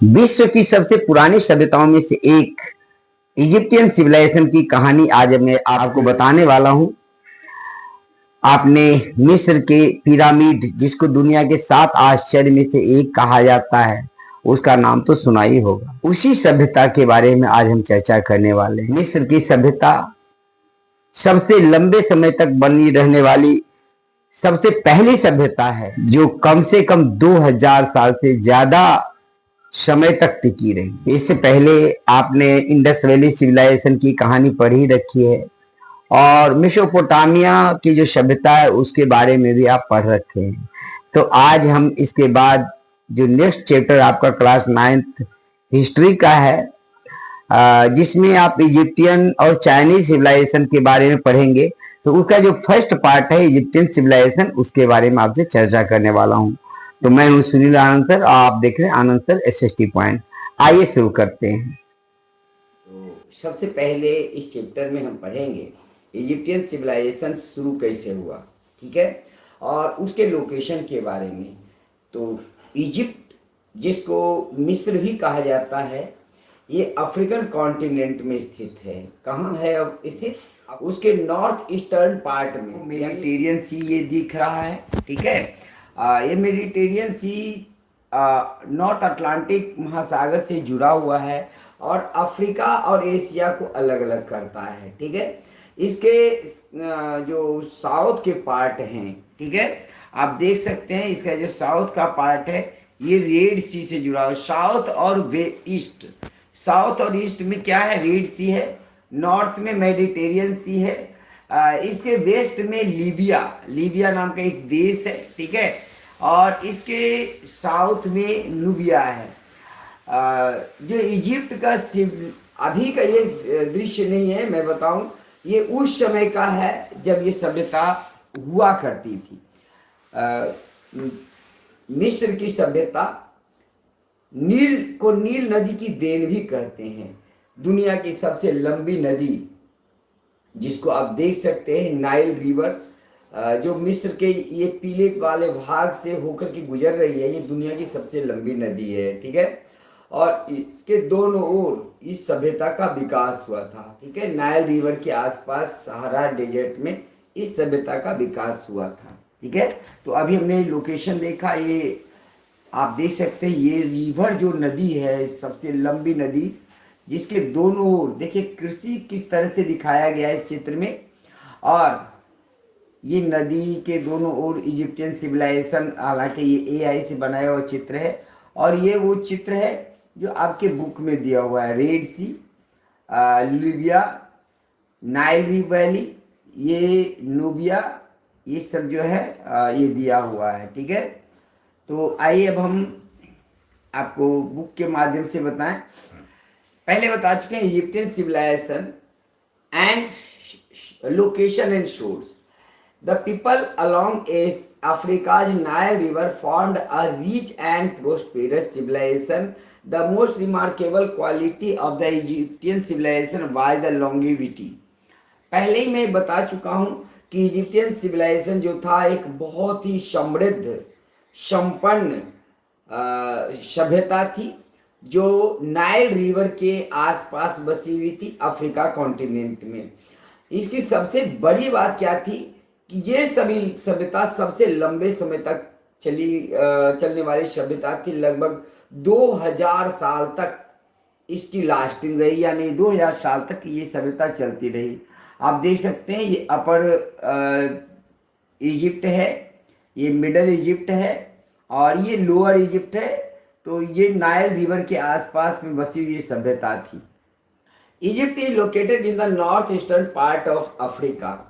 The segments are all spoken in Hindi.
विश्व की सबसे पुरानी सभ्यताओं में से एक इजिप्टियन सिविलाइजेशन की कहानी आज मैं आपको बताने वाला हूं। आपने मिस्र के पिरामिड, जिसको दुनिया के 7 आश्चर्य में से एक कहा जाता है, उसका नाम तो सुना ही होगा। उसी सभ्यता के बारे में आज हम चर्चा करने वाले हैं। मिस्र की सभ्यता सबसे लंबे समय तक बनी रहने वाली सबसे पहली सभ्यता है, जो कम से कम 2000 साल से ज्यादा समय तक टिकी रही। इससे पहले आपने इंडस वैली सिविलाइजेशन की कहानी पढ़ी रखी है और मेसोपोटामिया की जो सभ्यता है उसके बारे में भी आप पढ़ रखे हैं। तो आज हम इसके बाद जो नेक्स्ट चैप्टर आपका क्लास 9th हिस्ट्री का है, जिसमें आप इजिप्टियन और चाइनीज सिविलाइजेशन के बारे में पढ़ेंगे, तो उसका जो फर्स्ट पार्ट है इजिप्टियन सिविलाइजेशन, उसके बारे में आपसे चर्चा करने वाला हूं। तो मैं हूं सुनील आनंद सर, आप देख रहे हैं आनंद सर SST पॉइंट। आइए शुरू करते हैं। तो सबसे पहले इस चैप्टर में हम पढ़ेंगे इजिप्टियन सिविलाइजेशन शुरू कैसे हुआ, ठीक है, और उसके लोकेशन के बारे में। तो इजिप्ट, जिसको मिस्र भी कहा जाता है, ये अफ्रीकन कॉन्टिनेंट में स्थित है। कहाँ है अब स्थित? उसके नॉर्थ ईस्टर्न पार्ट में मेडिटेरियन सी ये दिख रहा है, ठीक है। ये मेडिटेरियन सी नॉर्थ अटलांटिक महासागर से जुड़ा हुआ है और अफ्रीका और एशिया को अलग अलग करता है, ठीक है। इसके जो साउथ के पार्ट हैं, ठीक है, आप देख सकते हैं इसका जो साउथ का पार्ट है ये रेड सी से जुड़ा हुआ। साउथ और ईस्ट, साउथ और ईस्ट में क्या है? रेड सी है, नॉर्थ में मेडिटेरियन सी है, इसके वेस्ट में लीबिया नाम का एक देश है, ठीक है, और इसके साउथ में नूबिया है। जो इजिप्ट का अभी का ये दृश्य नहीं है, मैं बताऊं, ये उस समय का है जब ये सभ्यता हुआ करती थी। मिस्र की सभ्यता नील नदी की देन भी कहते हैं। दुनिया की सबसे लंबी नदी, जिसको आप देख सकते हैं नाइल रिवर, जो मिस्र के ये पीले वाले भाग से होकर के गुजर रही है, ये दुनिया की सबसे लंबी नदी है, ठीक है। और इसके दोनों ओर इस सभ्यता का विकास हुआ था, ठीक है। नाइल रिवर के आसपास सहारा डेजर्ट में इस सभ्यता का विकास हुआ था, ठीक है। तो अभी हमने लोकेशन देखा, ये आप देख सकते हैं, ये रिवर जो नदी है, सबसे लंबी नदी, जिसके दोनों ओर देखिए कृषि किस तरह से दिखाया गया है इस चित्र में। और ये नदी के दोनों ओर इजिप्टियन सिविलाइजेशन, हालांकि ये AI से बनाया हुआ चित्र है, और ये वो चित्र है जो आपके बुक में दिया हुआ है। रेड सी, लीबिया, नाइल वैली, ये नूबिया, ये सब जो है ये दिया हुआ है, ठीक है। तो आइए अब हम आपको बुक के माध्यम से बताएं। पहले बता चुके हैं Egyptian civilization and location and source. The people along Africa's Nile River formed a rich and prosperous civilization. The most remarkable quality of the Egyptian civilization was the longevity. पहले ही मैं बता चुका हूँ कि इजिप्टियन सिविलाइजेशन जो था एक बहुत ही समृद्ध, संपन्न सभ्यता थी, जो नाइल रिवर के आसपास बसी हुई थी अफ्रीका कॉन्टिनेंट में। इसकी सबसे बड़ी बात क्या थी कि ये सभी सभ्यता सबसे लंबे समय तक चलने वाली सभ्यता थी। लगभग 2000 साल तक इसकी लास्टिंग रही, यानी 2000 साल तक ये सभ्यता चलती रही। आप देख सकते हैं ये अपर इजिप्ट है, ये मिडल इजिप्ट है, और ये लोअर इजिप्ट है। तो ये नाइल रिवर के आसपास में बसी हुई सभ्यता थी। Egypt is located in the north eastern part of Africa.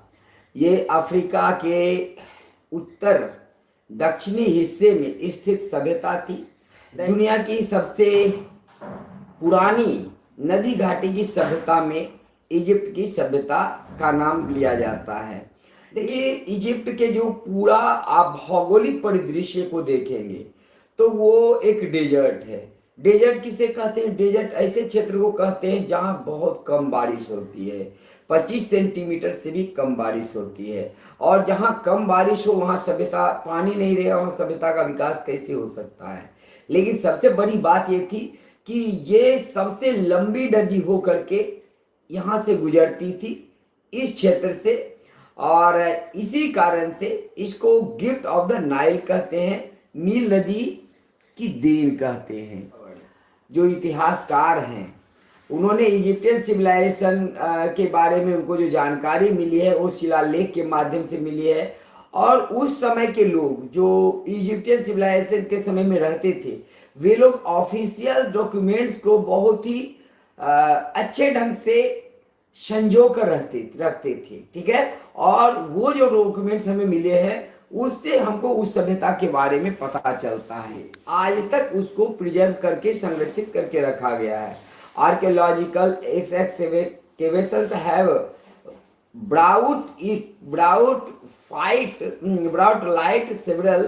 ये अफ्रीका के उत्तर दक्षिणी हिस्से में स्थित सभ्यता थी। दुनिया की सबसे पुरानी नदी घाटी की सभ्यता में इजिप्ट की सभ्यता का नाम लिया जाता है। देखिए, इजिप्ट के जो पूरा आप भौगोलिक परिदृश्य को देखेंगे तो वो एक डेजर्ट है। डेजर्ट किसे कहते हैं? डेजर्ट ऐसे क्षेत्र को कहते हैं जहां बहुत कम बारिश होती है, 25 सेंटीमीटर से भी कम बारिश होती है। और जहां कम बारिश हो वहां सभ्यता, पानी नहीं रहेगा, वहां सभ्यता का विकास कैसे हो सकता है। लेकिन सबसे बड़ी बात यह थी कि ये सबसे लंबी नदी हो करके यहाँ से गुजरती थी इस क्षेत्र से, और इसी कारण से इसको गिफ्ट ऑफ द नाइल कहते हैं, नील नदी की देन कहते हैं। जो इतिहासकार हैं उन्होंने इजिप्टियन सिविलाइजेशन के बारे में उनको जो जानकारी मिली है वो शिलालेख के माध्यम से मिली है, और उस समय के लोग जो इजिप्टियन सिविलाइजेशन के समय में रहते थे वे लोग ऑफिशियल डॉक्यूमेंट्स को बहुत ही अच्छे ढंग से संजो कर रखते थे, ठीक है। और वो जो डॉक्यूमेंट्स हमें मिले हैं उससे हमको उस सभ्यता के बारे में पता चलता है। आज तक उसको प्रिजर्व करके संरक्षित करके रखा गया है। Archaeological excavations have brought light several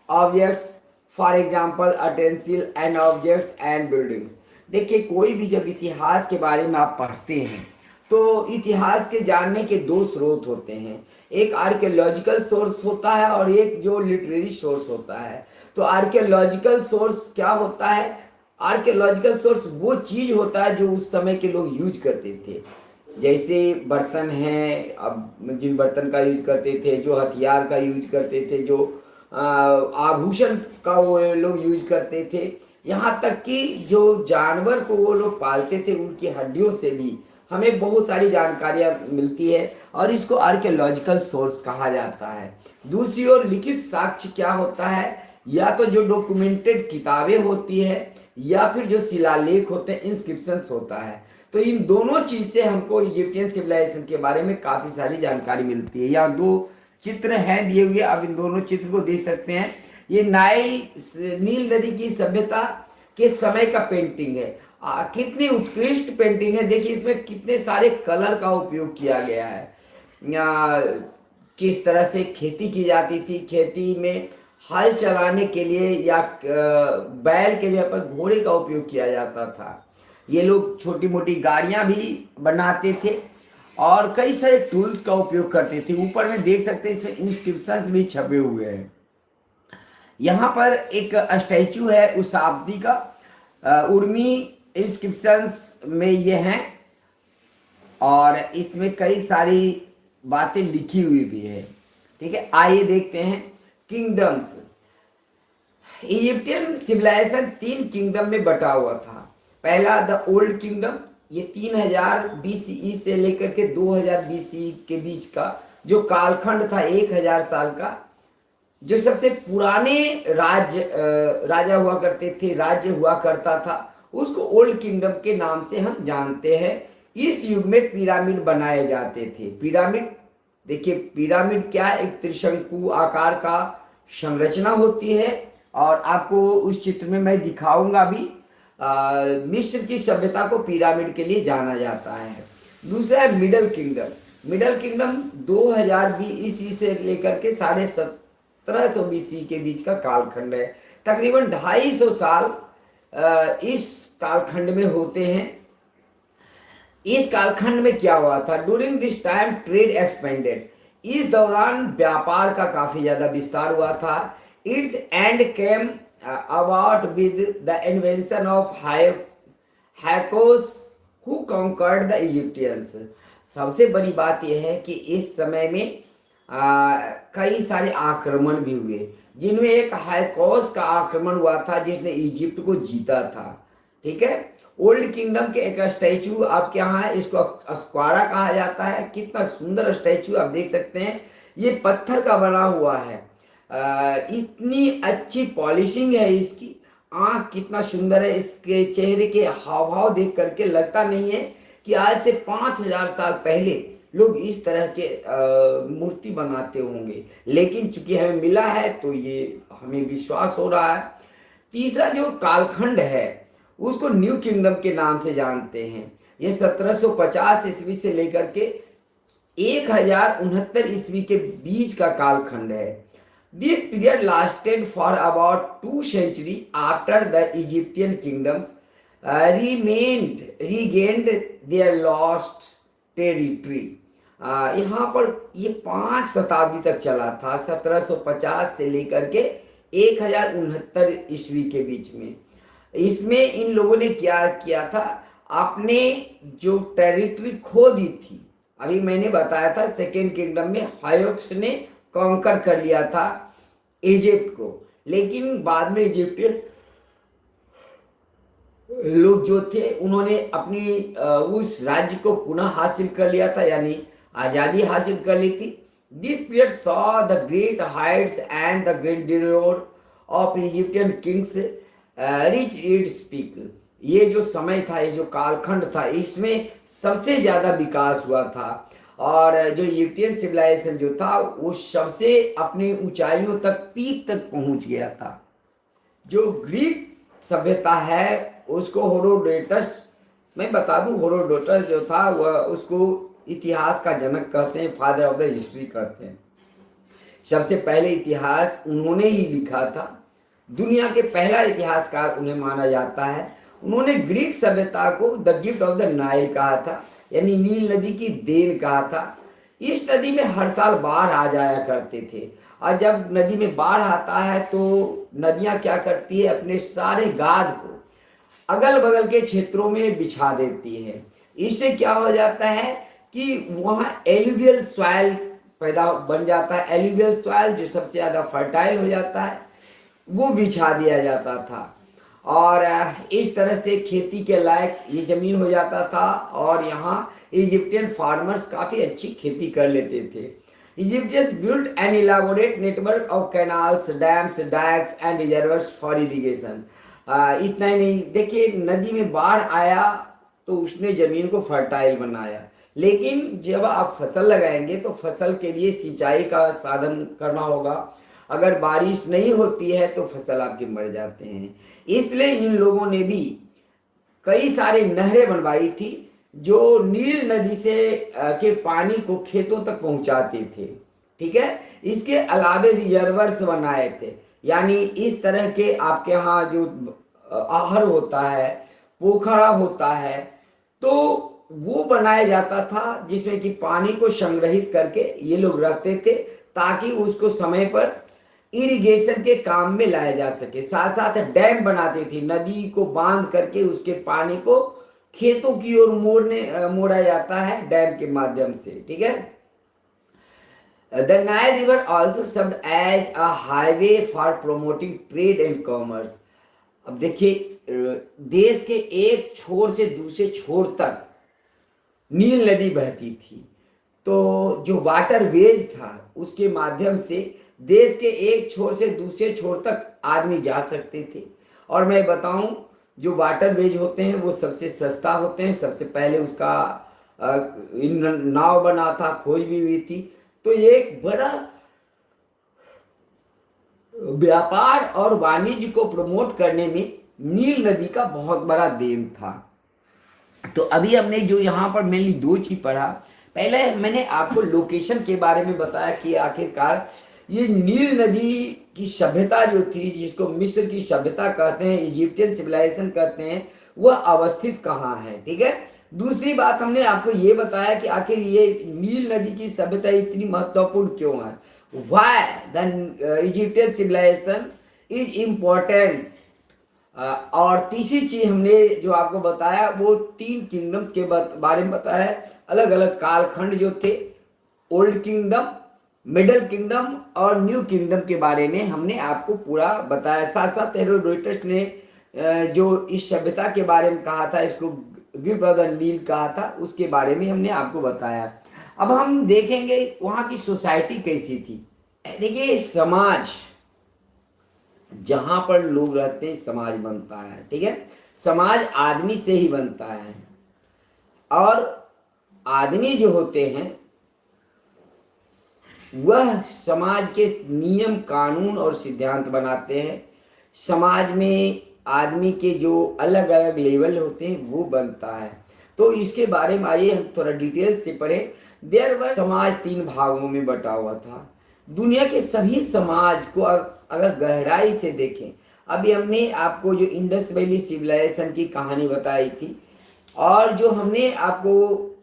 objects, for example utensils and objects and buildings। देखिए, कोई भी जब इतिहास के बारे में आप पढ़ते हैं तो इतिहास के जानने के दो स्रोत होते हैं, एक आर्कियोलॉजिकल सोर्स होता है और एक जो लिटरेरी सोर्स होता है। तो आर्कियोलॉजिकल सोर्स क्या होता है? आर्कियोलॉजिकल सोर्स वो चीज होता है जो उस समय के लोग यूज करते थे, जैसे बर्तन हैं, अब जिन बर्तन का यूज करते थे, जो हथियार का यूज करते थे, जो आभूषण का वो लोग यूज करते थे, यहाँ तक कि जो जानवर को वो लोग पालते थे उनकी हड्डियों से भी हमें बहुत सारी जानकारियाँ मिलती है, और इसको आर्कियोलॉजिकल सोर्स कहा जाता है। दूसरी ओर लिखित साक्ष्य क्या होता है? या तो जो डॉक्यूमेंटेड किताबें होती है या फिर जो शिलालेख होते हैं, इंस्क्रिप्शंस होता है। तो इन दोनों चीज से हमको इजिप्टियन सिविलाइजेशन के बारे में काफी सारी जानकारी मिलती है। यहाँ दो चित्र हैं दिए हुए, आप इन दोनों चित्र को देख सकते हैं। ये नील नदी की सभ्यता के समय का पेंटिंग है। कितनी उत्कृष्ट पेंटिंग है, देखिए इसमें कितने सारे कलर का उपयोग किया गया है। किस तरह से खेती की जाती थी, खेती में हल चलाने के लिए या बैल के जगह पर घोड़े का उपयोग किया जाता था। ये लोग छोटी मोटी गाड़ियां भी बनाते थे और कई सारे टूल्स का उपयोग करते थे। ऊपर में देख सकते हैं इसमें इंस्क्रिप्शंस भी छपे हुए हैं। यहाँ पर एक स्टैचू है उस शताब्दी का, उर्मी इंस्क्रिप्शंस में ये हैं और इसमें कई सारी बातें लिखी हुई भी है, ठीक है। आइए देखते हैं किंगडम्स। इजिप्टियन सिविलाइजेशन 3 किंगडम में बटा हुआ था। पहला द ओल्ड किंगडम, ये 3000 BCE से लेकर के 2000 BCE के बीच का जो कालखंड था, 1000 साल का, जो सबसे पुराने राजा हुआ करते थे, राज्य हुआ करता था, उसको ओल्ड किंगडम के नाम से हम जानते हैं। इस युग में पिरामिड बनाए जाते थे। पिरामिड, देखिए पिरामिड क्या है? एक त्रिशंकु आकार का संरचना होती है, और आपको उस चित्र में मैं दिखाऊंगा भी। मिस्र की सभ्यता को पिरामिड के लिए जाना जाता है। दूसरा है middle kingdom. Middle kingdom 2000 BC से लेकर के 1750 BC के बीच का कालखंड है। तकरीबन 250 साल इस कालखंड में होते हैं। इस कालखंड में क्या हुआ था? During this time trade expanded. इस दौरान व्यापार का काफी ज्यादा विस्तार हुआ था। It's and came about with the invention of Hyksos who conquered the Egyptians। सबसे बड़ी बात यह है कि इस समय में कई सारे आक्रमण भी हुए, जिनमें एक हाइकोस का आक्रमण हुआ था जिसने इजिप्ट को जीता था, ठीक है। ओल्ड किंगडम के एक स्टैचू आपके यहाँ है, इसको अस्क्वारा कहा जाता है। कितना सुंदर स्टैचू आप देख सकते हैं, ये पत्थर का बना हुआ है। इतनी अच्छी पॉलिशिंग है इसकी, आंख कितना सुंदर है, इसके चेहरे के हाव भाव देख करके लगता नहीं है कि आज से 5000 साल पहले लोग इस तरह के मूर्ति बनाते होंगे, लेकिन चूंकि हमें मिला है तो ये हमें विश्वास हो रहा है। तीसरा जो कालखंड है उसको न्यू किंगडम के नाम से जानते हैं। ये 1750 ईस्वी से लेकर के 1069 ईस्वी के बीच का कालखंड है। This period lasted for about 2 centuries after the Egyptian kingdoms regained their lost territory। यहाँ पर ये 5 शताब्दी तक चला था, 1750 से लेकर के 1069 ईस्वी के बीच में। इसमें इन लोगों ने क्या किया था, आपने जो टेरिटरी खो दी थी, अभी मैंने बताया था सेकेंड किंगडम में हायोक्स ने कॉन्कर कर लिया था इजिप्ट को, लेकिन बाद में इजिप्टियन लोग जो थे उन्होंने अपनी उस राज्य को पुनः हासिल कर लिया था, यानी आजादी हासिल कर ली थी। This period saw the great heights and the great डिरोड of Egyptian kings reach its peak. ये जो समय था, ये जो कालखंड था, इसमें सबसे ज्यादा विकास हुआ था और जो इजिप्टियन सिविलाइजेशन जो था वो सबसे अपनी ऊंचाइयों तक, पीक तक पहुंच गया था। जो ग्रीक सभ्यता है उसको हेरोडोटस, मैं बता दूं, हेरोडोटस जो था वह उसको इतिहास का जनक कहते हैं, फादर ऑफ द हिस्ट्री कहते हैं। सबसे पहले इतिहास उन्होंने ही लिखा था, दुनिया के पहला इतिहासकार उन्हें माना जाता है। उन्होंने ग्रीक सभ्यता को the gift of the Nile कहा था, यानी नील नदी की देन कहा था। इस नदी में हर साल बाढ़ आ जाया करते थे और जब नदी में बाढ़ आता है तो नदियां क्या करती है, अपने सारे गाद को अगल बगल के क्षेत्रों में बिछा देती है। इससे क्या हो जाता है कि वहाँ एलुवियल सॉइल पैदा बन जाता है। एलुवियल सॉइल जो सबसे ज्यादा फर्टाइल हो जाता है वो बिछा दिया जाता था और इस तरह से खेती के लायक ये जमीन हो जाता था और यहाँ इजिप्टियन फार्मर्स काफी अच्छी खेती कर लेते थे। Egyptians built an elaborate network of canals, dams, dikes and reservoirs for irrigation. इतना ही नहीं, देखिए नदी में बाढ़ आया तो उसने जमीन को फर्टाइल बनाया, लेकिन जब आप फसल लगाएंगे तो फसल के लिए सिंचाई का साधन करना होगा। अगर बारिश नहीं होती है तो फसल आपके मर जाते हैं। इसलिए इन लोगों ने भी कई सारे नहरें बनवाई थी जो नील नदी से के पानी को खेतों तक पहुंचाते थे। ठीक है, इसके अलावे रिजर्वर्स बनाए थे, यानी इस तरह के आपके यहाँ जो आहर होता है, पोखरा होता है, तो वो बनाया जाता था जिसमें कि पानी को संग्रहित करके ये लोग रखते थे ताकि उसको समय पर इरिगेशन के काम में लाया जा सके। साथ साथ डैम बनाते थे, नदी को बांध करके उसके पानी को खेतों की ओर मोड़ा जाता है डैम के माध्यम से। ठीक है, the Nile river also served as a highway for promoting trade and commerce. अब देखिए देश के एक छोर से दूसरे छोर तक नील नदी बहती थी, तो जो वाटर वेज था उसके माध्यम से देश के एक छोर से दूसरे छोर तक आदमी जा सकते थे। और मैं बताऊं, जो वाटर वेज होते हैं वो सबसे सस्ता होते हैं। सबसे पहले उसका नाव बना था, खोज भी हुई थी, तो ये एक बड़ा व्यापार और वाणिज्य को प्रमोट करने में नील नदी का बहुत बड़ा देन था। तो अभी हमने जो यहाँ पर मेनली दो चीज पढ़ा, पहले मैंने आपको लोकेशन के बारे में बताया कि आखिरकार ये नील नदी की सभ्यता जो थी, जिसको मिस्र की सभ्यता कहते हैं, इजिप्टियन सिविलाइजेशन कहते हैं, वह अवस्थित कहाँ है। ठीक है, दूसरी बात हमने आपको ये बताया कि आखिर ये नील नदी की सभ्यता इतनी महत्वपूर्ण क्यों है, why the Egyptian civilization is important. और तीसरी चीज हमने जो आपको बताया वो 3 किंगडम्स के बारे में बताया, अलग अलग कालखंड जो थे, ओल्ड किंगडम, मिडिल किंगडम और न्यू किंगडम के बारे में हमने आपको पूरा बताया। साथ साथ हेरोडोटस ने जो इस सभ्यता के बारे में कहा था, इसको गिफ्ट ऑफ द नील कहा था, उसके बारे में हमने आपको बताया। अब हम देखेंगे वहां की सोसाइटी कैसी थी। देखिए समाज, जहां पर लोग रहते हैं समाज बनता है। ठीक है, समाज आदमी से ही बनता है और आदमी जो होते हैं वह समाज के नियम, कानून और सिद्धांत बनाते हैं। समाज में आदमी के जो अलग अलग लेवल होते हैं वो बनता है। तो इसके बारे में आइए हम थोड़ा डिटेल से पढ़ें। समाज 3 भागों में बटा हुआ था। दुनिया के सभी समाज को अगर गहराई से देखें, अभी हमने आपको जो इंडस वैली सिविलाइजेशन की कहानी बताई थी और जो हमने आपको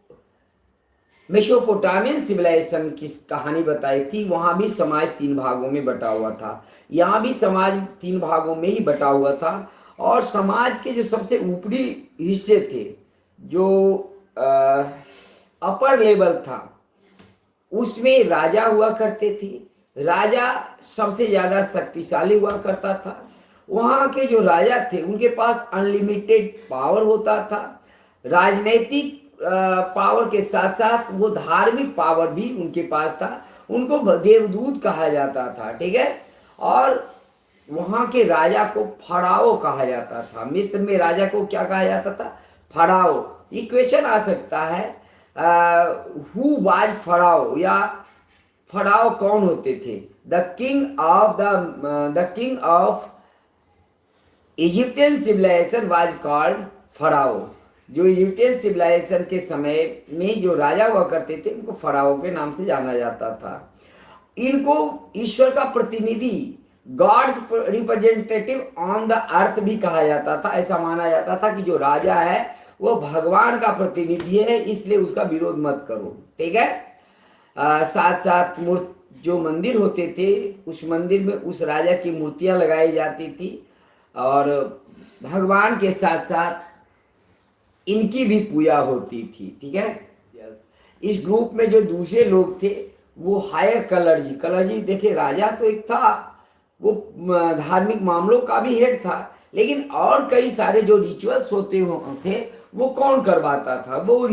मेसोपोटामियन सिविलाइजेशन की कहानी बताई थी, वहां भी समाज 3 भागों में बटा हुआ था। यहाँ भी समाज 3 भागों में ही बटा हुआ था और समाज के जो सबसे ऊपरी हिस्से थे, जो अपर लेवल था, उसमें राजा हुआ करते थे। राजा सबसे ज्यादा शक्तिशाली हुआ करता था। वहाँ के जो राजा थे उनके पास अनलिमिटेड पावर होता था। राजनीतिक पावर के साथ साथ वो धार्मिक पावर भी उनके पास था। उनको देवदूत कहा जाता था, ठीक है। और वहाँ के राजा को फराओ कहा जाता था। मिस्र में राजा को क्या कहा जाता था? फराओ। ये क्वेश्चन आ सकता है, हु वाज फराओ, या फराओ कौन होते थे? The king of Egyptian civilization was called pharaoh. जो इजिप्टियन सिविलाइजेशन के समय में जो राजा हुआ करते थे उनको फराओ के नाम से जाना जाता था। इनको ईश्वर का प्रतिनिधि, God's representative on the earth भी कहा जाता था। ऐसा माना जाता था कि जो राजा है वो भगवान का प्रतिनिधि है, इसलिए उसका विरोध मत करो, ठीक है। साथ साथ जो मंदिर होते थे उस मंदिर में उस राजा की मूर्तियां लगाई जाती थी, और भगवान के साथ साथ इनकी भी पूजा होती थी, ठीक है। इस ग्रुप में जो दूसरे लोग थे वो हायर कलर्जी। कलर्जी देखिए, राजा तो एक था, वो धार्मिक मामलों का भी हेड था, लेकिन और कई सारे जो रिचुअल्स होते थे वो कौन करवाता था? वो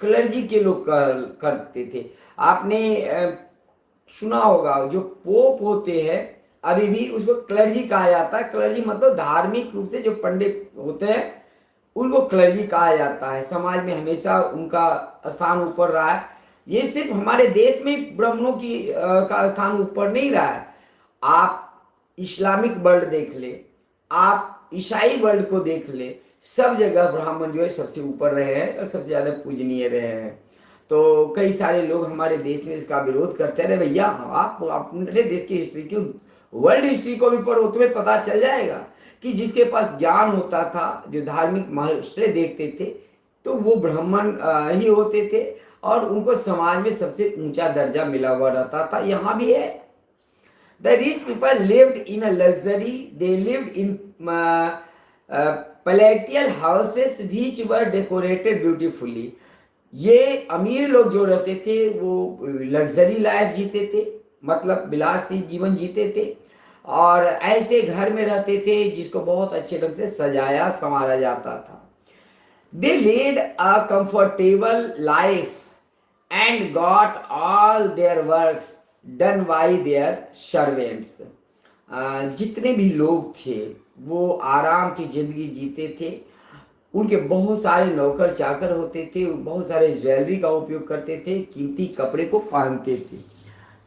क्लर्जी के लोग करते थे। आपने सुना होगा जो पोप होते हैं अभी भी उसको क्लर्जी कहा जाता है। क्लर्जी मतलब धार्मिक रूप से जो पंडित होते हैं उनको क्लर्जी कहा जाता है। समाज में हमेशा उनका स्थान ऊपर रहा है। ये सिर्फ हमारे देश में ब्राह्मणों की का स्थान ऊपर नहीं रहा है। आप इस्लामिक वर्ल्ड देख ले, आप ईसाई वर्ल्ड को देख ले, सब जगह ब्राह्मण जो है सबसे ऊपर रहे हैं और सबसे ज्यादा पूजनीय रहे हैं। तो कई सारे लोग हमारे देश में इसका विरोध करते रहे। भैया आप अपने देश की हिस्ट्री की, वर्ल्ड हिस्ट्री को भी पढ़ो, तुम्हें पता चल जाएगा कि जिसके पास ज्ञान होता था, जो धार्मिक महर्षि देखते थे, तो वो ब्राह्मण ही होते थे और उनको समाज में सबसे ऊंचा दर्जा मिला हुआ रहता था। यहाँ भी है। The rich people lived in a luxury. They lived in palatial houses which were decorated beautifully. ये अमीर लोग जो रहते थे वो लग्जरी लाइफ जीते थे, मतलब विलासी जीवन जीते थे, और ऐसे घर में रहते थे जिसको बहुत अच्छे ढंग से सजाया संवारा जाता था। They led a comfortable life and got all their works done by their servants. जितने भी लोग थे वो आराम की जिंदगी जीते थे। उनके बहुत सारे नौकर चाकर होते थे, बहुत सारे ज्वेलरी का उपयोग करते थे, कीमती कपड़े को पहनते थे।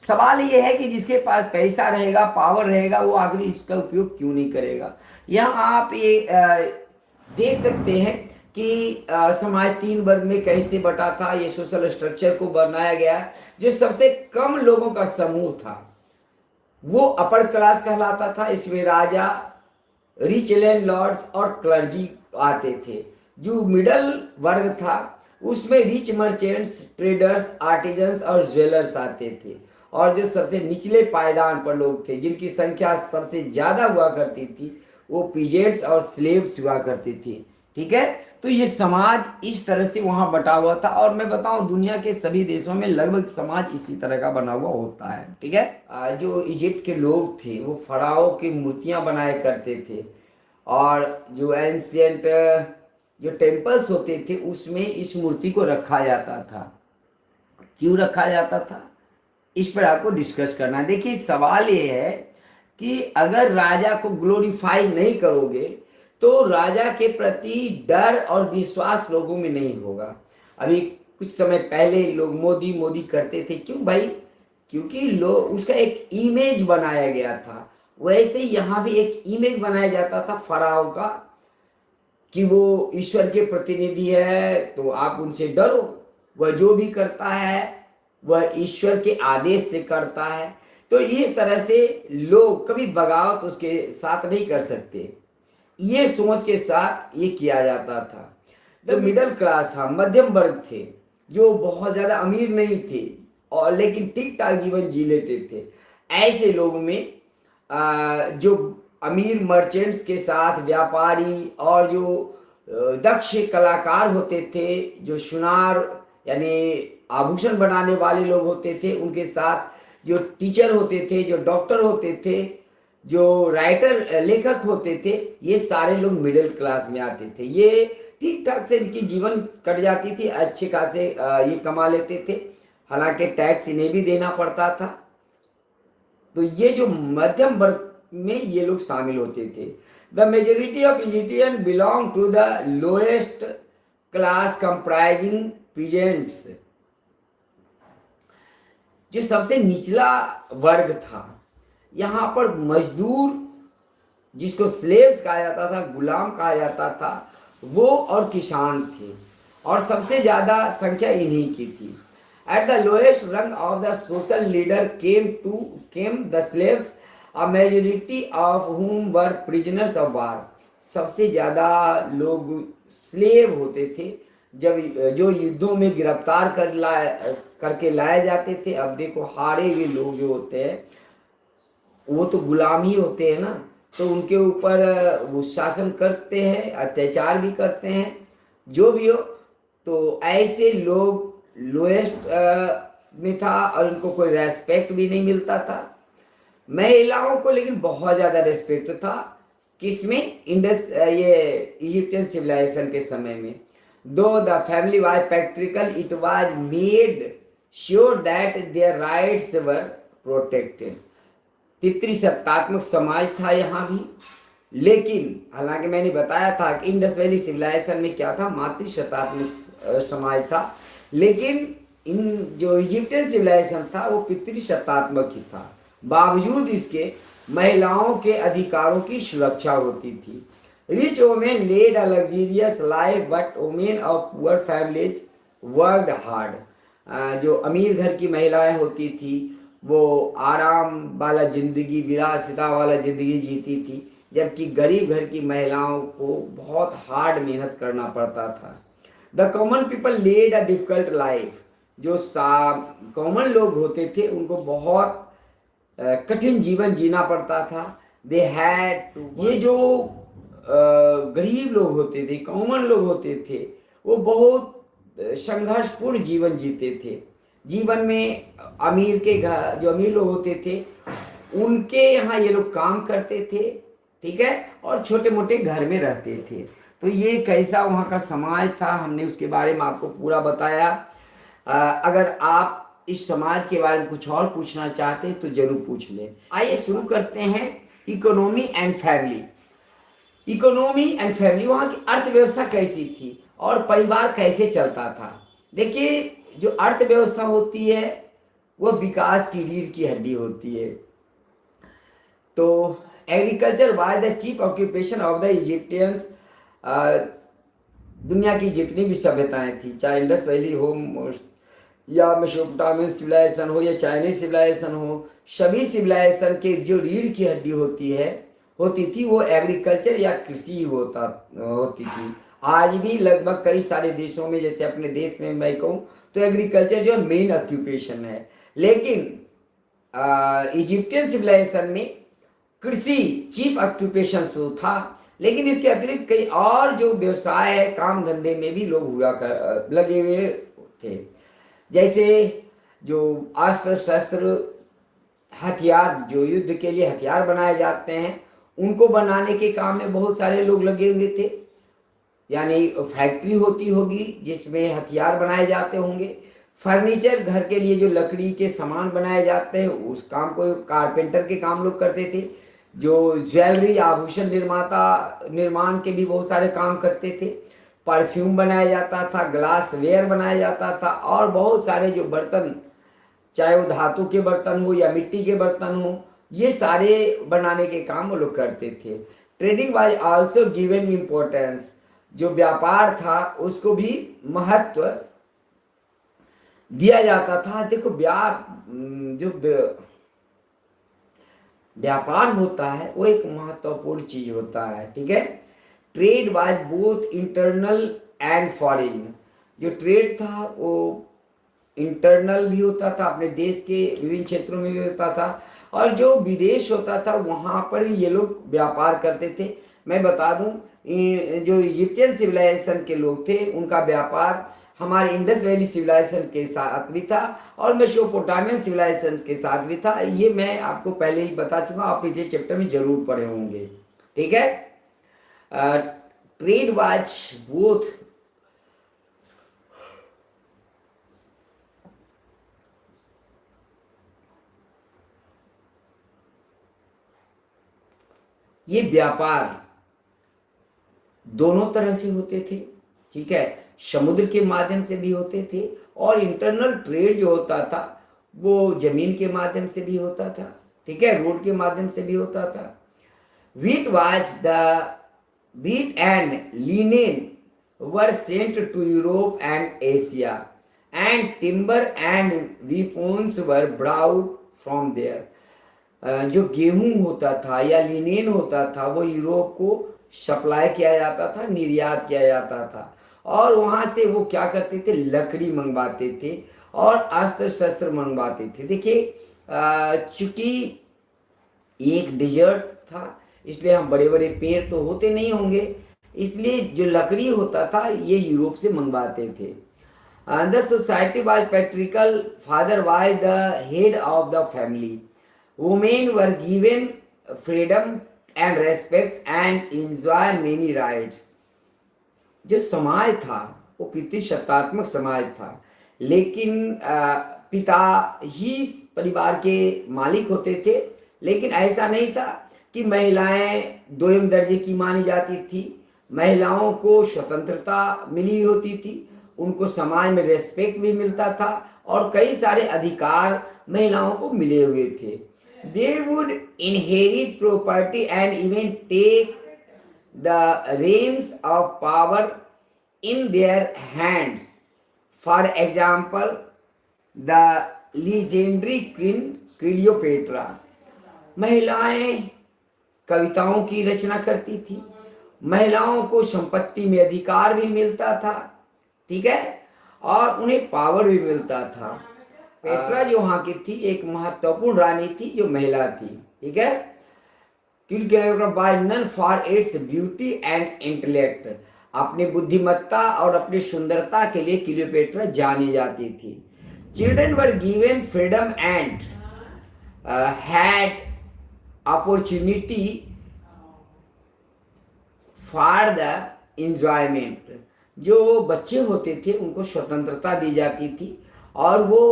सवाल ये है कि जिसके पास पैसा रहेगा, पावर रहेगा, वो आखिर इसका उपयोग क्यों नहीं करेगा? यहाँ आप ये देख सकते हैं कि समाज 3 वर्ग में कैसे बटा था। ये सोशल स्ट्रक्चर को बनाया गया। जो सबसे कम लोगों का समूह था वो अपर क्लास कहलाता था। इसमें राजा, रिच लैंडलॉर्ड्स और क्लर्जी आते थे। जो मिडल वर्ग था उसमें रिच मर्चेंट्स, ट्रेडर्स, आर्टिजन्स और ज्वेलर्स आते थे। और जो सबसे निचले पायदान पर लोग थे, जिनकी संख्या सबसे ज्यादा हुआ करती थी, वो पीजेंट्स और स्लेव्स हुआ करती थी, ठीक है। तो ये समाज इस तरह से वहां बटा हुआ था। और मैं बताऊं, दुनिया के सभी देशों में लगभग समाज इसी तरह का बना हुआ होता है, ठीक है। जो इजिप्ट के लोग थे वो फराओ की मूर्तियां बनाया करते थे, और जो एंशियंट जो टेम्पल्स होते थे उसमें इस मूर्ति को रखा जाता था। क्यों रखा जाता था, इस पर आपको डिस्कस करना है। देखिए, सवाल ये है कि अगर राजा को ग्लोरीफाई नहीं करोगे तो राजा के प्रति डर और विश्वास लोगों में नहीं होगा। अभी कुछ समय पहले लोग मोदी मोदी करते थे, क्यों भाई? क्योंकि लोग उसका एक इमेज बनाया गया था। वैसे यहाँ भी एक इमेज बनाया जाता था फराओ का कि वो ईश्वर के प्रतिनिधि है, तो आप उनसे डरो। वह जो भी करता है वह ईश्वर के आदेश से करता है। तो इस तरह से लोग कभी बगावत उसके साथ नहीं कर सकते, ये सोच के साथ ये किया जाता था। द मिडिल क्लास था, मध्यम वर्ग थे, जो बहुत ज्यादा अमीर नहीं थे और लेकिन ठीक ठाक जीवन जी लेते थे। ऐसे लोगों में जो अमीर मर्चेंट्स के साथ व्यापारी और जो दक्ष कलाकार होते थे, जो सुनार यानी आभूषण बनाने वाले लोग होते थे, उनके साथ जो टीचर होते थे, जो डॉक्टर होते थे, जो राइटर लेखक होते थे, ये सारे लोग मिडिल क्लास में आते थे। ये ठीक ठाक से इनकी जीवन कट जाती थी, अच्छे खासे ये कमा लेते थे, हालांकि टैक्स इन्हें भी देना पड़ता था। तो ये जो मध्यम वर्ग में ये लोग शामिल होते थे। The majority of Egyptian belong to the lowest class comprising peasants. जो सबसे निचला वर्ग था, यहाँ पर मजदूर जिसको स्लेव्स कहा जाता था, गुलाम कहा जाता था, वो और किसान थे, और सबसे ज्यादा संख्या इन्हीं की थी। एट द लोएस्ट रंग of the social leader came the slaves, a majority of हुम वर प्रिजनर्स ऑफ वार। सबसे ज्यादा लोग स्लेव होते थे, जब जो युद्धों में गिरफ्तार करके लाए जाते थे। अब देखो हारे हुए लोग जो होते हैं वो तो गुलाम ही होते हैं ना, तो उनके ऊपर वो शासन करते हैं, अत्याचार भी करते हैं, जो भी हो। तो ऐसे लोग लोएस्ट में था और उनको कोई रेस्पेक्ट भी नहीं मिलता था। महिलाओं को लेकिन बहुत ज़्यादा रेस्पेक्ट था। किसमें? ये इजिप्टियन सिविलाइजेशन के समय में। Though the family was patriarchal, it was made sure that their rights were protected. पितृसत्तात्मक समाज था यहाँ भी, लेकिन हालांकि मैंने बताया था कि इंडस वैली सिविलाइजेशन में क्या था, मातृसत्तात्मक समाज था, लेकिन इन जो इजिप्टियन सिविलाइजेशन था वो पितृसत्तात्मक ही था। बावजूद इसके महिलाओं के अधिकारों की सुरक्षा होती थी। Rich women led a luxurious life but women of poor families worked hard. जो अमीर घर की महिलाएं होती थी वो आराम वाला जिंदगी, विलासिता वाला जिंदगी जीती थी, जबकि गरीब घर की महिलाओं को बहुत हार्ड मेहनत करना पड़ता था। The common people led a difficult life. जो कॉमन लोग होते थे उनको बहुत कठिन जीवन जीना पड़ता था। दे हैड टू, ये जो गरीब लोग होते थे, कॉमन लोग होते थे, वो बहुत संघर्षपूर्ण जीवन जीते थे। जीवन में अमीर के घर, जो अमीर लोग होते थे उनके यहाँ ये लोग काम करते थे, ठीक है, और छोटे मोटे घर में रहते थे। तो ये कैसा वहाँ का समाज था, हमने उसके बारे में आपको पूरा बताया। अगर आप इस समाज के बारे में कुछ और पूछना चाहते हैं तो जरूर पूछ लें। आइए शुरू करते हैं economy and family. Economy and family, वहाँ की अर्थव्यवस्था कैसी थी और परिवार कैसे चलता था। देखिए, जो अर्थव्यवस्था होती है वो विकास की रीढ़ की हड्डी होती है। तो agriculture was the chief occupation of the Egyptians. दुनिया की जितनी भी सभ्यताएं थी, चाहे इंडस वैली हो या मेसोपोटामियन सिविलाइजेशन हो या चाइनीज सिविलाइजेशन हो, सभी सिविलाइजेशन के जो रीढ़ की हड्डी होती थी वो एग्रीकल्चर या कृषि होती थी। आज भी लगभग कई सारे देशों में, जैसे अपने देश में मैं कहूँ तो एग्रीकल्चर जो मेन ऑक्यूपेशन है, लेकिन इजिप्टियन सिविलाइजेशन में कृषि चीफ ऑक्यूपेशन तो था, लेकिन इसके अतिरिक्त कई और जो व्यवसाय है, काम धंधे में भी लोग लगे हुए थे। जैसे जो अस्त्र शस्त्र, हथियार, जो युद्ध के लिए हथियार बनाए जाते हैं, उनको बनाने के काम में बहुत सारे लोग लगे हुए थे। यानी फैक्ट्री होती होगी जिसमें हथियार बनाए जाते होंगे। फर्नीचर, घर के लिए जो लकड़ी के सामान बनाए जाते हैं, उस काम को कारपेंटर के काम लोग करते थे। जो ज्वेलरी, आभूषण निर्माण के भी बहुत सारे काम करते थे। परफ्यूम बनाया जाता था, ग्लास वेयर बनाया जाता था, और बहुत सारे जो बर्तन, चाहे वो धातु के बर्तन हो या मिट्टी के बर्तन हो, ये सारे बनाने के काम वो लोग करते थे। Trading was also given importance. जो व्यापार था उसको भी महत्व दिया जाता था। देखो, जो व्यापार होता है वो एक महत्वपूर्ण चीज होता है, ठीक है। Trade was both internal and foreign. जो ट्रेड था वो इंटरनल भी होता था, अपने देश के विभिन्न क्षेत्रों में भी होता था, और जो विदेश होता था वहां पर भी ये लोग व्यापार करते थे। मैं बता दूं, जो इजिप्टियन सिविलाइजेशन के लोग थे उनका व्यापार हमारे इंडस वैली सिविलाइजेशन के साथ भी था और मेसोपोटामियन सिविलाइजेशन के साथ भी था। ये मैं आपको पहले ही बता चुका, आप पिछले चैप्टर में जरूर पढ़े होंगे। ठीक है, ट्रेड वाज बोथ ये व्यापार दोनों तरह से होते थे। ठीक है, समुद्र के माध्यम से भी होते थे और इंटरनल ट्रेड जो होता था वो जमीन के माध्यम से भी होता था। ठीक है, रोड के माध्यम से भी होता था। wheat was the wheat and linen were sent to Europe and Asia, and timber and weapons were brought from there. जो गेहूं होता था या लिनेन होता था वो यूरोप को सप्लाई किया जाता था, निर्यात किया जाता था और वहां से वो क्या करते थे, लकड़ी मंगवाते थे और अस्त्र शस्त्र मंगवाते थे। देखिए, चूंकि एक डेजर्ट था इसलिए हम बड़े बड़े पेड़ तो होते नहीं होंगे, इसलिए जो लकड़ी होता था ये यूरोप से मंगवाते थे। The society was patriarchal, father was the head of the family, women were given freedom and respect and enjoy many rights. जो समाज था वो पितृसत्तात्मक समाज था, लेकिन पिता ही परिवार के मालिक होते थे। लेकिन ऐसा नहीं था कि महिलाएं दोयम दर्जे की मानी जाती थी। महिलाओं को स्वतंत्रता मिली होती थी, उनको समाज में रेस्पेक्ट भी मिलता था और कई सारे अधिकार महिलाओं को मिले हुए थे। They would inherit property and even take the reins of power in their hands. For example, the legendary queen Cleopatra. महिलाएं कविताओं की रचना करती थी, महिलाओं को संपत्ति में अधिकार भी मिलता था। ठीक है, और उन्हें पावर भी मिलता था। पेट्रा जो वहां की थी एक महत्वपूर्ण रानी थी जो महिला थी। ठीक है, by none for its beauty and intellect. अपने बुद्धिमत्ता और अपनी सुंदरता के लिए क्लियोपेट्रा जानी जाती थी। Children were given freedom and had opportunity for the enjoyment. जो बच्चे होते थे उनको स्वतंत्रता दी जाती थी और वो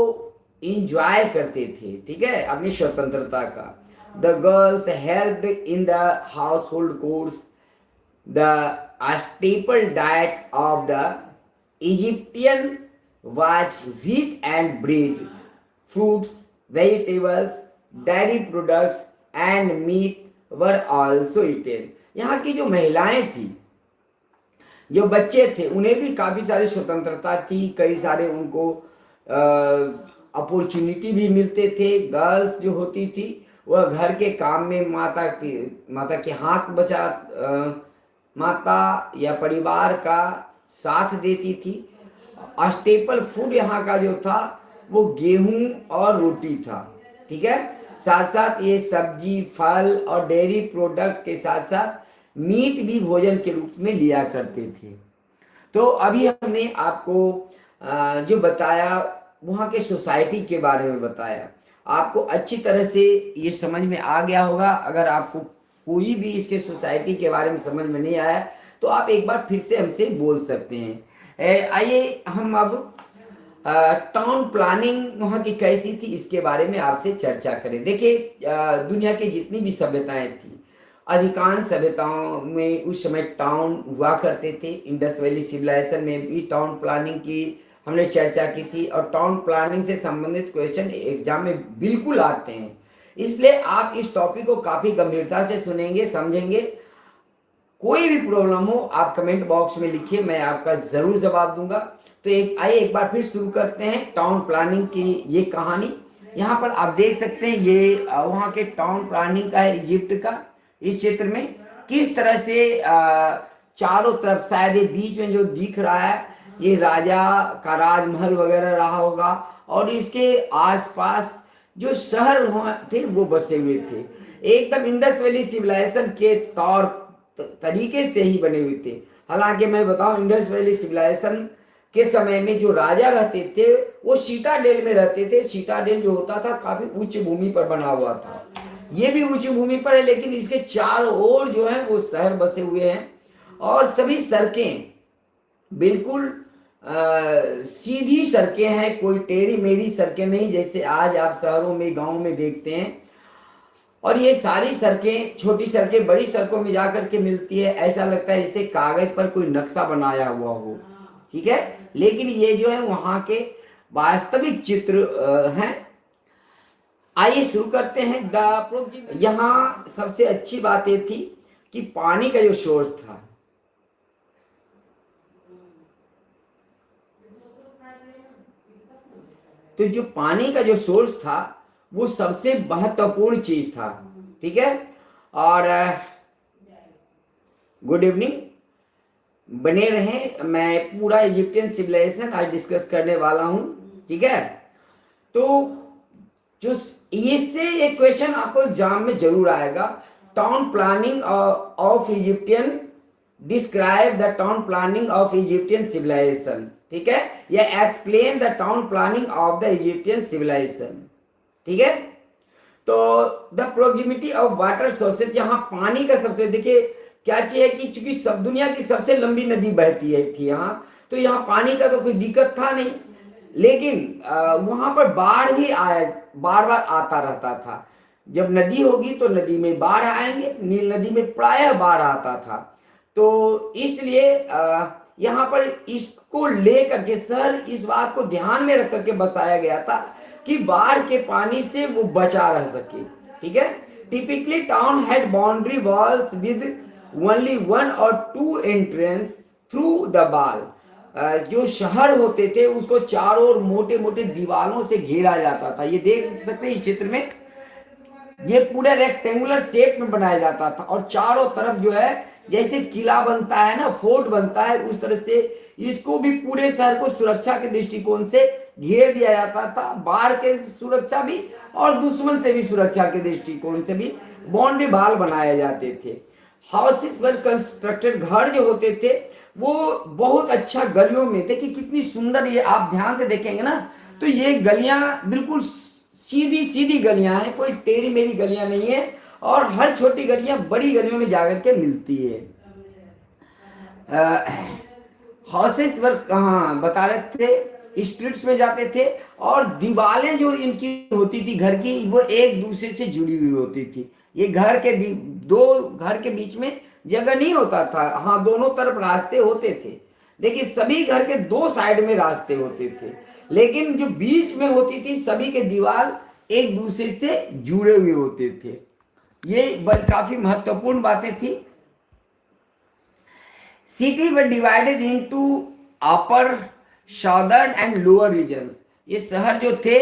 इंजॉय करते थे। ठीक है, अपनी स्वतंत्रता का। The girls helped in the household chores. The staple diet of the Egyptian was wheat and bread, fruits, vegetables, dairy products and meat were also eaten. यहाँ की जो महिलाएं थी, जो बच्चे थे, उन्हें भी काफी सारी स्वतंत्रता थी, कई सारे उनको अपॉर्चुनिटी भी मिलते थे। गर्ल्स जो होती थी वह घर के काम में माता के हाथ बचा माता या परिवार का साथ देती थी। स्टेपल फूड यहाँ का जो था वो गेहूं और रोटी था। ठीक है, साथ साथ ये सब्जी, फल और डेयरी प्रोडक्ट के साथ साथ मीट भी भोजन के रूप में लिया करते थे। तो अभी हमने आपको जो बताया वहाँ के सोसाइटी के बारे में बताया, आपको अच्छी तरह से ये समझ में आ गया होगा। अगर आपको कोई भी इसके सोसाइटी के बारे में समझ में नहीं आया तो आप एक बार फिर से हमसे बोल सकते हैं। आइए हम अब टाउन प्लानिंग वहाँ की कैसी थी इसके बारे में आपसे चर्चा करें। देखिए, दुनिया की जितनी भी सभ्यताएं थी, अधिकांश सभ्यताओं में उस समय टाउन हुआ करते थे। इंडस वैली सिविलाइजेशन में भी टाउन प्लानिंग की हमने चर्चा की थी और टाउन प्लानिंग से संबंधित क्वेश्चन एग्जाम में बिल्कुल आते हैं, इसलिए आप इस टॉपिक को काफी गंभीरता से सुनेंगे, समझेंगे। कोई भी प्रॉब्लम हो आप कमेंट बॉक्स में लिखिए, मैं आपका जरूर जवाब दूंगा। तो आइए एक बार फिर शुरू करते हैं टाउन प्लानिंग की ये कहानी। यहाँ पर आप देख सकते हैं ये वहाँ के टाउन प्लानिंग का है, इजिप्ट का। इस क्षेत्र में किस तरह से चारों तरफ, शायद ये बीच में जो दिख रहा है ये राजा का राजमहल वगैरह रहा होगा और इसके आसपास जो शहर वहाँ थे वो बसे हुए थे, एकदम इंडस वैली सिविलाइजेशन के तौर तरीके से ही बने हुए थे। हालांकि मैं बताऊं, इंडस वैली सिविलाइजेशन के समय में जो राजा रहते थे वो सीटाडेल में रहते थे। सीटाडेल जो होता था काफी उच्च भूमि पर बना हुआ था, ये भी उच्च भूमि पर है, लेकिन इसके चारों ओर जो है वो शहर बसे हुए हैं। और सभी सड़कें बिल्कुल सीधी सड़कें हैं, कोई टेढ़ी मेढ़ी सड़कें नहीं जैसे आज आप शहरों में गांव में देखते हैं। और ये सारी सड़कें, छोटी सड़कें बड़ी सड़कों में जाकर के मिलती है, ऐसा लगता है जैसे कागज पर कोई नक्शा बनाया हुआ हो, ठीक है। लेकिन ये जो है वहां के वास्तविक चित्र हैं। आइए शुरू करते हैं। यहाँ सबसे अच्छी बात ये थी कि पानी का जो सोर्स था, तो जो पानी का जो सोर्स था वो सबसे महत्वपूर्ण चीज था, ठीक है। और गुड इवनिंग, बने रहें, मैं पूरा इजिप्टियन सिविलाइजेशन आज डिस्कस करने वाला हूं, ठीक है। तो जो इससे एक क्वेश्चन आपको एग्जाम में जरूर आएगा, town planning of Egyptian, describe the town planning of Egyptian civilization, ठीक है, या explain the town planning of the Egyptian civilization, ठीक है। तो the proximity of water sources, यहाँ पानी का सबसे, देखिए क्या चीज है कि चूंकि सब दुनिया की सबसे लंबी नदी बहती है थी यहाँ, तो यहाँ पानी का तो कोई दिक्कत था नहीं। लेकिन वहां पर बाढ़ भी आया, बार बार आता रहता था। जब नदी होगी तो नदी में बाढ़ आएंगे, नील नदी में प्रायः बाढ़ आता था। तो इसलिए यहाँ पर इसको लेकर के सर इस बात को ध्यान में रख करके बसाया गया था कि बाढ़ के पानी से वो बचा रह सके, ठीक है। Typically town had boundary walls with only 1 or 2 entrance through the wall. जो शहर होते थे उसको चारों ओर मोटे मोटे दीवारों से घेरा जाता था। ये देख सकते हैं इस चित्र में, ये पूरा रेक्टेंगुलर शेप में बनाया जाता था और चारों तरफ जो है जैसे किला बनता है ना, फोर्ट बनता है, उस तरह से इसको भी पूरे शहर को सुरक्षा के दृष्टिकोण से घेर दिया जाता था। बाढ़ के सुरक्षा भी और दुश्मन से भी सुरक्षा के दृष्टिकोण से भी बाउंड्री वाल बनाए जाते थे। हाउसेस वर कंस्ट्रक्टेड, घर जो होते थे वो बहुत अच्छा गलियों में थे। कि कितनी सुंदर, ये आप ध्यान से देखेंगे ना तो ये गलियां बिल्कुल सीधी सीधी गलियां हैं, कोई टेढ़ी मेढ़ी गलियां नहीं है। और हर छोटी गलियां बड़ी गलियों में जाकर के मिलती है। हाउसेस वर, कहाँ बता रहे थे, स्ट्रीट्स में जाते थे और दीवारें जो इनकी होती थी घर की वो एक दूसरे से जुड़ी हुई होती थी। ये घर के दो घर के बीच में जगह नहीं होता था, हाँ दोनों तरफ रास्ते होते थे। देखिए सभी घर के दो साइड में रास्ते होते थे, लेकिन जो बीच में होती थी सभी के दीवार एक दूसरे से जुड़े हुए होते थे। ये काफी महत्वपूर्ण बातें थी। City were divided into upper, southern and lower regions. ये शहर जो थे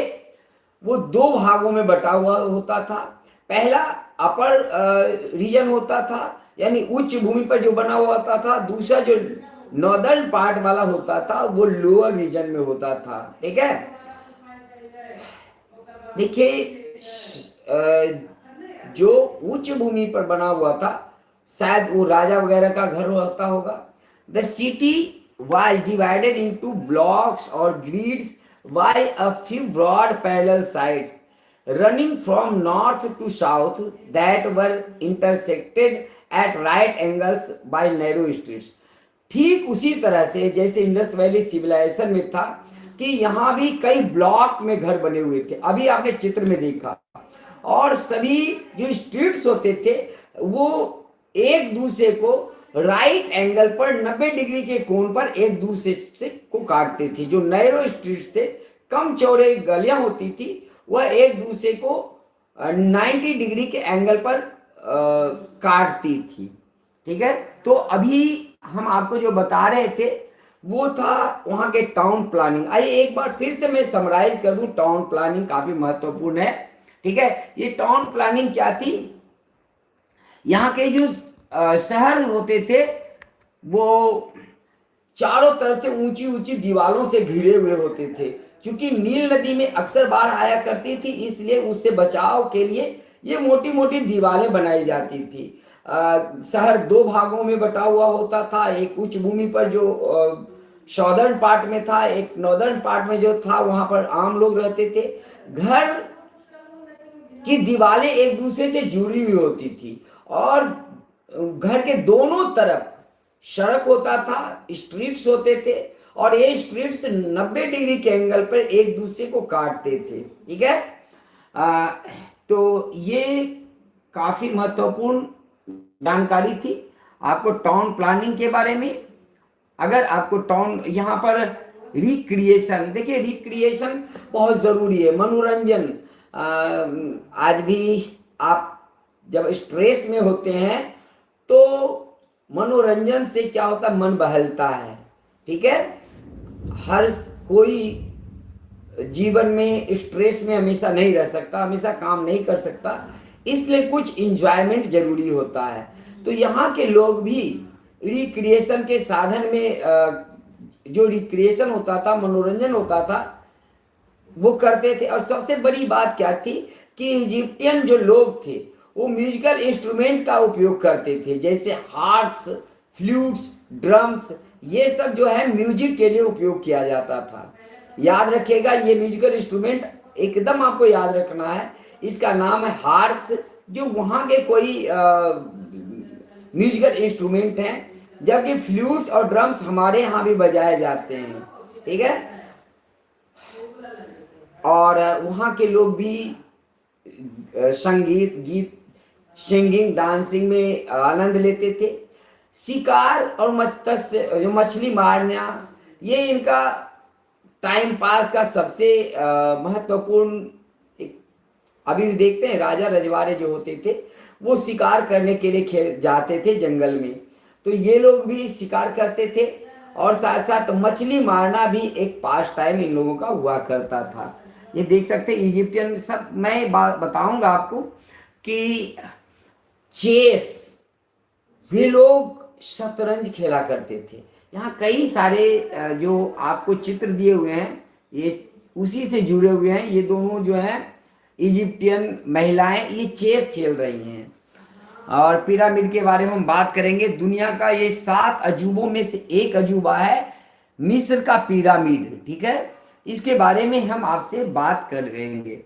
वो दो भागों में बटा हुआ होता था। पहला अपर रीजन होता था, यानी उच्च भूमि पर जो बना हुआ होता था। दूसरा जो नॉर्दर्न पार्ट वाला होता था वो लोअर रीजन में होता था, ठीक है। देखिए जो उच्च भूमि पर बना हुआ था शायद वो राजा वगैरह का घर होता होगा। The city was divided into blocks और grids by a few broad parallel sides running from north to south that were intersected at right angles by narrow streets। ठीक उसी तरह से जैसे इंडस वैली सिविलाइजेशन में था कि यहाँ भी कई ब्लॉक में घर बने हुए थे, अभी आपने चित्र में देखा। और सभी जो स्ट्रीट्स होते थे वो एक दूसरे को राइट एंगल पर 90 डिग्री के कोण पर एक दूसरे से को काटते थे। जो नैरो स्ट्रीट्स थे, कम चौड़े गलियां होती थी, वह एक दूसरे को 90 डिग्री के एंगल पर काटती थी, ठीक है। तो अभी हम आपको जो बता रहे थे वो था वहां के टाउन प्लानिंग। आइए एक बार फिर से मैं समराइज कर दूं, टाउन प्लानिंग काफी महत्वपूर्ण है, ठीक है। ये टाउन प्लानिंग क्या थी, यहाँ के जो शहर होते थे वो चारों तरफ से ऊंची ऊंची दीवारों से घिरे हुए होते थे। चूंकि नील नदी में अक्सर बाढ़ आया करती थी, इसलिए उससे बचाव के लिए ये मोटी मोटी दीवारें बनाई जाती थी। शहर दो भागों में बटा हुआ होता था, एक उच्च भूमि पर जो साउदर्न पार्ट में था, एक नॉर्दर्न पार्ट में जो था वहां पर आम लोग रहते थे। घर की दीवारें एक दूसरे से जुड़ी हुई होती थी और घर के दोनों तरफ सड़क होता था, स्ट्रीट्स होते थे और ये स्ट्रीट्स 90 डिग्री के एंगल पर एक दूसरे को काटते थे। ठीक है, तो ये काफी महत्वपूर्ण जानकारी थी आपको टाउन प्लानिंग के बारे में। अगर आपको टाउन यहाँ पर रिक्रिएशन, देखिए रिक्रिएशन बहुत जरूरी है, मनोरंजन। आज भी आप जब स्ट्रेस में होते हैं तो मनोरंजन से क्या होता है, मन बहलता है। ठीक है, हर कोई जीवन में स्ट्रेस में हमेशा नहीं रह सकता, हमेशा काम नहीं कर सकता, इसलिए कुछ इंजॉयमेंट जरूरी होता है। तो यहाँ के लोग भी रिक्रिएशन के साधन में जो रिक्रिएशन होता था, मनोरंजन होता था, वो करते थे। और सबसे बड़ी बात क्या थी कि इजिप्टियन जो लोग थे वो म्यूजिकल इंस्ट्रूमेंट का उपयोग करते थे, जैसे हार्प्स, फ्लूट्स, ड्रम्स, ये सब जो है म्यूजिक के लिए उपयोग किया जाता था। याद रखिएगा, ये म्यूजिकल इंस्ट्रूमेंट एकदम आपको याद रखना है, इसका नाम है हार्प्स, जो वहाँ के कोई म्यूजिकल इंस्ट्रूमेंट हैं, जबकि फ्लूट्स और ड्रम्स हमारे यहाँ भी बजाए जाते हैं। ठीक है, और वहाँ के लोग भी संगीत, गीत, सिंगिंग, डांसिंग में आनंद लेते थे। शिकार और मत्स्य, जो मछली मारना, ये इनका टाइम पास का सबसे महत्वपूर्ण। अभी भी देखते हैं राजा रजवाड़े जो होते थे वो शिकार करने के लिए खेल जाते थे जंगल में, तो ये लोग भी शिकार करते थे और साथ साथ मछली मारना भी एक पास टाइम इन लोगों का हुआ करता था। ये देख सकते हैं इजिप्टियन सब। मैं बात बताऊंगा आपको कि चेस, वे लोग शतरंज खेला करते थे। यहाँ कई सारे जो आपको चित्र दिए हुए हैं ये उसी से जुड़े हुए हैं। ये दोनों जो है इजिप्टियन महिलाएं ये चेस खेल रही हैं। और पिरामिड के बारे में हम बात करेंगे। दुनिया का ये 7 अजूबों में से एक अजूबा है मिस्र का पिरामिड। ठीक है, इसके बारे में हम आपसे बात कर रहेंगे।